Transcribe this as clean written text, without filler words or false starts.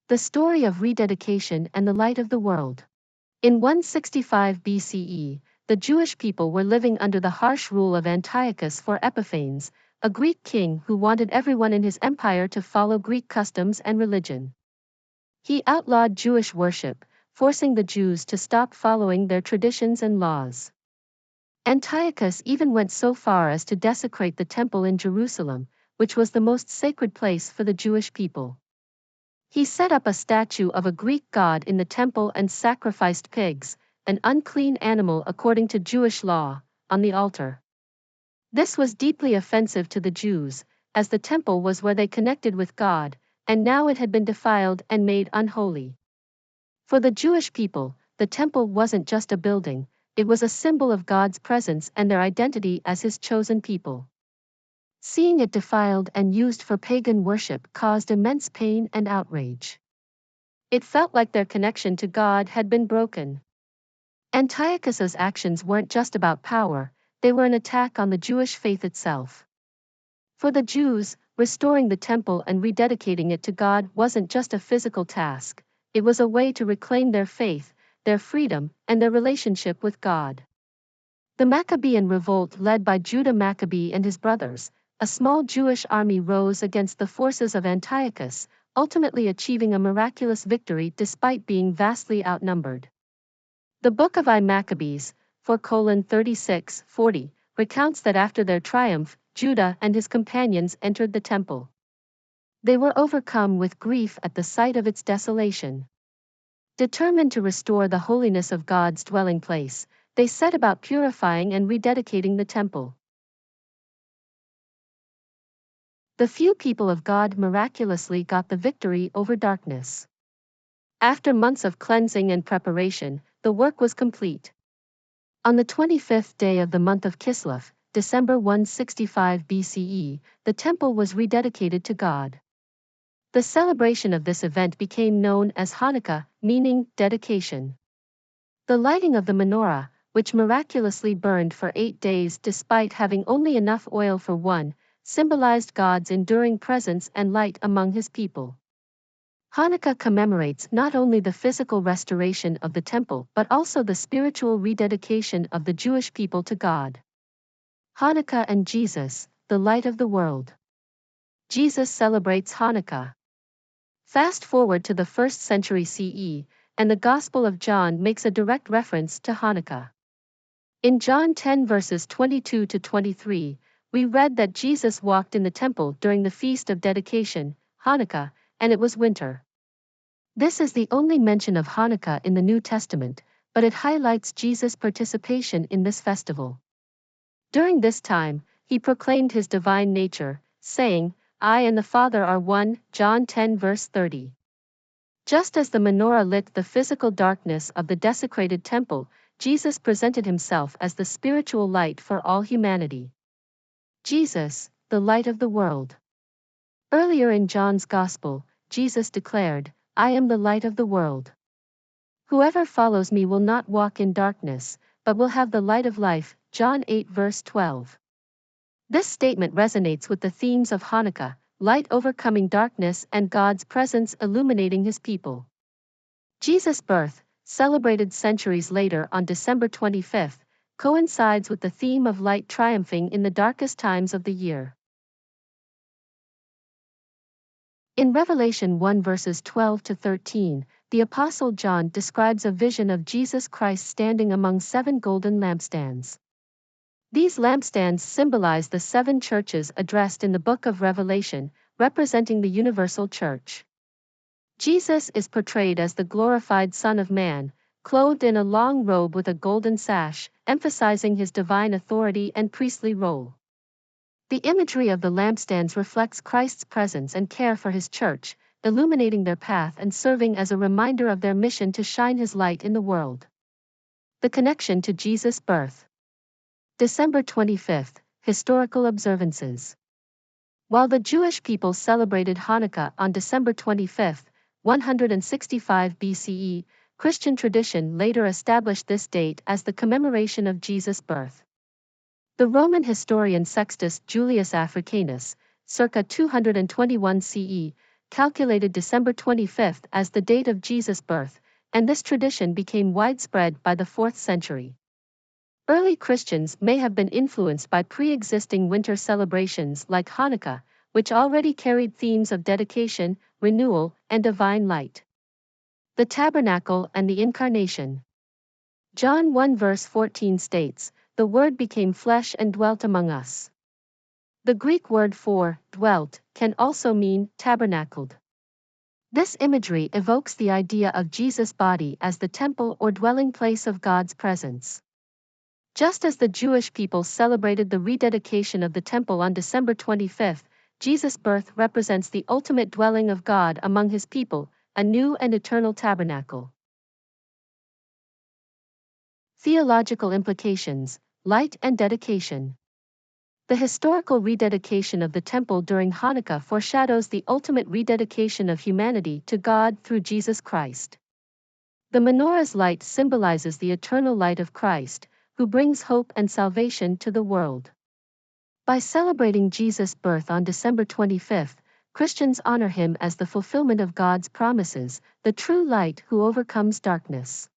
The story of rededication and the light of the world. In 165 BCE, the Jewish people were living under the harsh rule of Antiochus IV Epiphanes, a Greek king who wanted everyone in his empire to follow Greek customs and religion. He outlawed Jewish worship, forcing the Jews to stop following their traditions and laws. Antiochus even went so far as to desecrate the temple in Jerusalem, which was the most sacred place for the Jewish people. He set up a statue of a Greek god in the temple and sacrificed pigs, an unclean animal according to Jewish law, on the altar. This was deeply offensive to the Jews, as the temple was where they connected with God, and now it had been defiled and made unholy. For the Jewish people, the temple wasn't just a building, it was a symbol of God's presence and their identity as His chosen people. Seeing it defiled and used for pagan worship caused immense pain and outrage. It felt like their connection to God had been broken. Antiochus's actions weren't just about power, they were an attack on the Jewish faith itself. For the Jews, restoring the temple and rededicating it to God wasn't just a physical task, it was a way to reclaim their faith, their freedom, and their relationship with God. The Maccabean revolt led by Judah Maccabee and his brothers, a small Jewish army rose against the forces of Antiochus, ultimately achieving a miraculous victory despite being vastly outnumbered. The Book of I Maccabees, 4:36-40, recounts that after their triumph, Judah and his companions entered the temple. They were overcome with grief at the sight of its desolation. Determined to restore the holiness of God's dwelling place, they set about purifying and rededicating the temple. The few people of God miraculously got the victory over darkness. After months of cleansing and preparation, the work was complete. On the 25th day of the month of Kislev, December 165 BCE, the temple was rededicated to God. The celebration of this event became known as Hanukkah, meaning dedication. The lighting of the menorah, which miraculously burned for 8 days despite having only enough oil for one, symbolized God's enduring presence and light among His people. Hanukkah commemorates not only the physical restoration of the temple but also the spiritual rededication of the Jewish people to God. Hanukkah and Jesus, the light of the world. Jesus celebrates Hanukkah. Fast forward to the 1st century CE, and the Gospel of John makes a direct reference to Hanukkah. In John 10 verses 22-23, we read that Jesus walked in the temple during the Feast of Dedication, Hanukkah, and it was winter. This is the only mention of Hanukkah in the New Testament, but it highlights Jesus' participation in this festival. During this time, He proclaimed His divine nature, saying, "I and the Father are one," John 10 verse 30. Just as the menorah lit the physical darkness of the desecrated temple, Jesus presented Himself as the spiritual light for all humanity. Jesus, the light of the world. Earlier in John's Gospel, Jesus declared, "I am the light of the world. Whoever follows me will not walk in darkness, but will have the light of life," John 8 verse 12. This statement resonates with the themes of Hanukkah, light overcoming darkness and God's presence illuminating His people. Jesus' birth, celebrated centuries later on December 25, coincides with the theme of light triumphing in the darkest times of the year. In Revelation 1 verses 12-13, the Apostle John describes a vision of Jesus Christ standing among 7 golden lampstands. These lampstands symbolize the 7 churches addressed in the book of Revelation, representing the universal church. Jesus is portrayed as the glorified Son of Man, clothed in a long robe with a golden sash, emphasizing His divine authority and priestly role. The imagery of the lampstands reflects Christ's presence and care for His church, illuminating their path and serving as a reminder of their mission to shine His light in the world. The connection to Jesus' birth. December 25, historical observances. While the Jewish people celebrated Hanukkah on December 25, 165 BCE, Christian tradition later established this date as the commemoration of Jesus' birth. The Roman historian Sextus Julius Africanus, circa 221 CE, calculated December 25 as the date of Jesus' birth, and this tradition became widespread by the 4th century. Early Christians may have been influenced by pre-existing winter celebrations like Hanukkah, which already carried themes of dedication, renewal, and divine light. The Tabernacle and the Incarnation. John 1 verse 14 states, "The Word became flesh and dwelt among us." The Greek word for dwelt can also mean tabernacled. This imagery evokes the idea of Jesus' body as the temple or dwelling place of God's presence. Just as the Jewish people celebrated the rededication of the temple on December 25, Jesus' birth represents the ultimate dwelling of God among his people, a new and eternal tabernacle. Theological implications, light and dedication. The historical rededication of the temple during Hanukkah foreshadows the ultimate rededication of humanity to God through Jesus Christ. The menorah's light symbolizes the eternal light of Christ, who brings hope and salvation to the world. By celebrating Jesus' birth on December 25, Christians honor him as the fulfillment of God's promises, the true light who overcomes darkness.